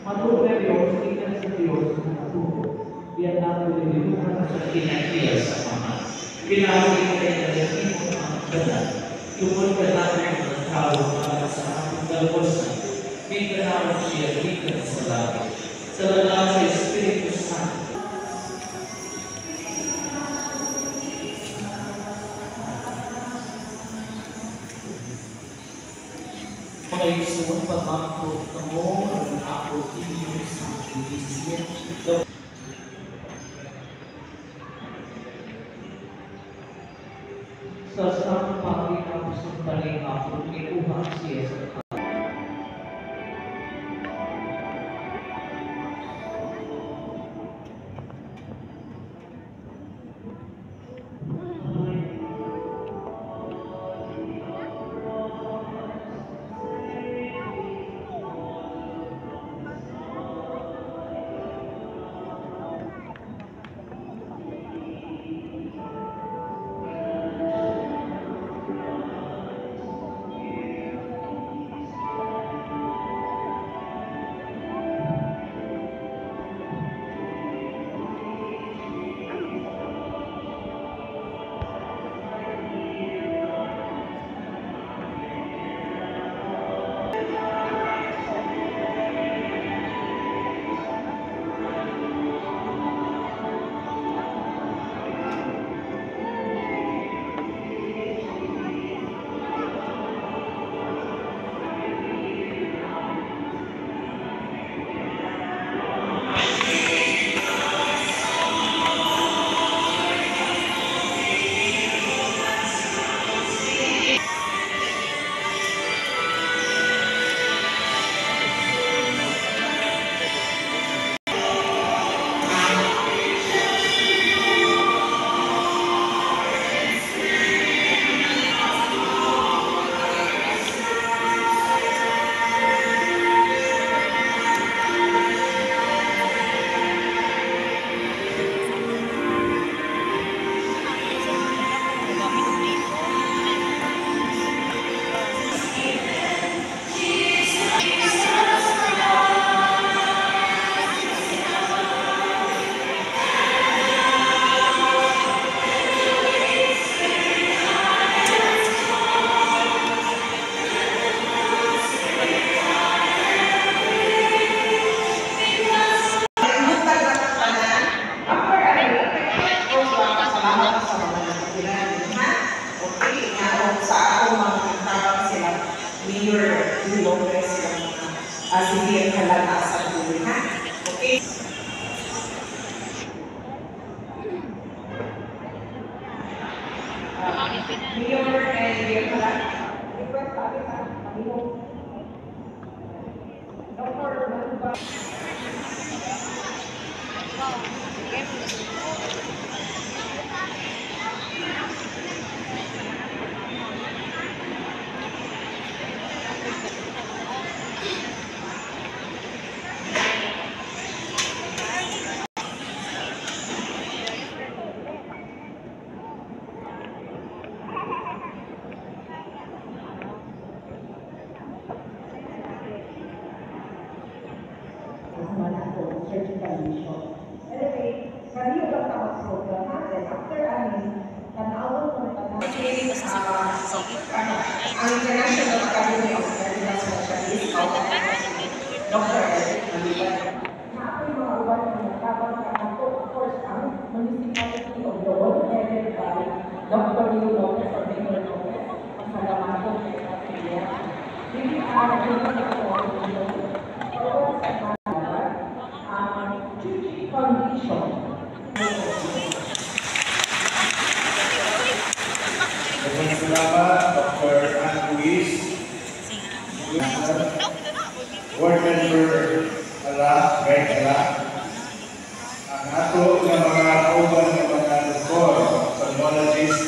Matulog na Diyos, tingnan sa Diyos na natulog. Yan natin nililungan sa kinakiyas sa mga. Pinawin ko kayo na yakin mo ang ganap. Tungkol ka natin ang tao para sa ating dalawasan. Pinawin siya, tingnan sa langit. Sa lalaki sa Espiritu Santo. Mga isuon pagmangkot na mo ang ako inyong sa ilisya. Sa samang pagkakapos ng taling ako, ikuha siya sa sige ang kalatasan tuloy, ha? Okay? Mayor and Mayor Kalat, request natin sa Panginoon. Dr. Manuba. Anyway, kami yung tapos program natin. After tanawag mo na ang International Academy of Medical Specialists, Dr. Eric Maliban. Naapay mga uwan na nagkabang ka ako, of course, ang Municipality of Lowell, headed by Dr. Leo Lopez or Mayor Lopez. Masalamat po sa kapilya. Hindi ang nagkabang ako condition. Maraming salamat, Dr. Ann Luis. Board Member Ala, Greg Ala. Ang ato ng mga kauban ng mga doktor, ophthalmologist,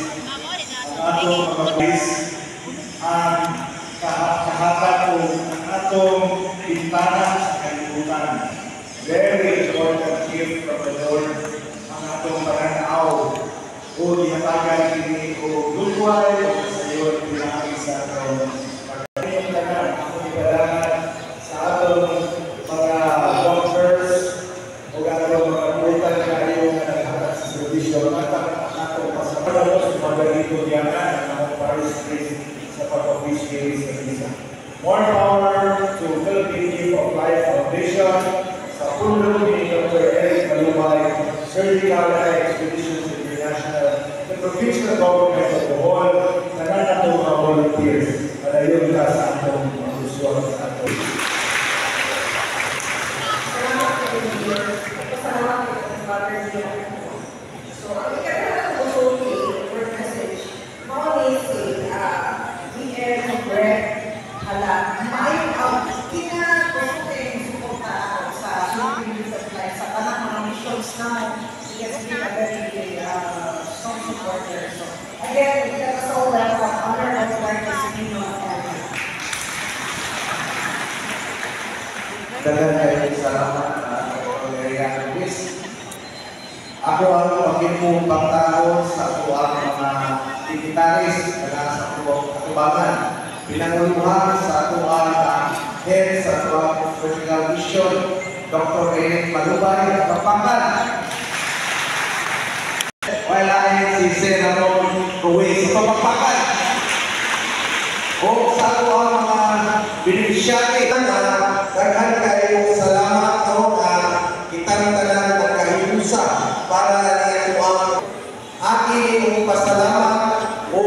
ang ato mga quiz, ang kahatan o ang atong bintana sa kalibutan. Very important gift from the Lord ang atong pananaw o ihatagan kini o gulway o kasayon pinakisa ng pagkakas. Ako ibalangan sa atong mga here. So, again, let us all welcome Honorable Marcos Nino and Dagan kayo salamat Lerian Luis. Ako ang pagkimpang tao sa kuwang mga dignitaries na sa katubangan. Pinanguluhan sa kuwang head sa kuwang political mission, Dr. Eric Malubay at Kapangkan. Wala si Senator Ruiz sa Kapangkan. O sa kuwang mga beneficiary na daghan kayo salamat no kitang tanan nagkahiusa para niya kuwang aking pasalamat o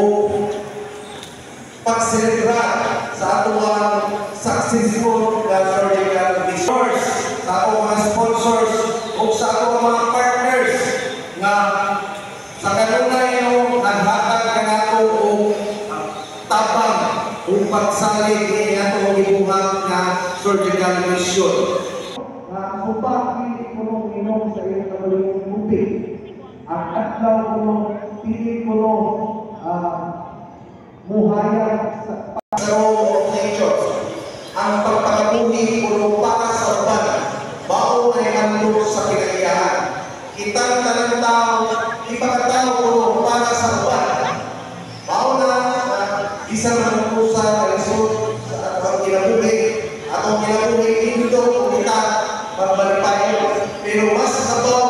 pagselebrar sa atong successful surgical resource sa atong mga sponsors o sa atong mga partners nga sa kanunay no naghatag kanato og tabang o pagsalig ni atong gibuhat nga surgical mission. Na subak pili ko nung inom sa iyong kabalingong tubig. Ang adlaw ko nung pili ko nung muhayag sa Road of Nature. Ang pagpakabuhi ko nung para sa uban. Bao ay handog sa kinaiyahan. Kitang tanang tao, ipagkatao ko nung para sa uban. Bao na isang manukusa na lisod sa atong kinabuhi. Atong kinabuhi, hindi ko kita magbalipay. Pero mas sabaw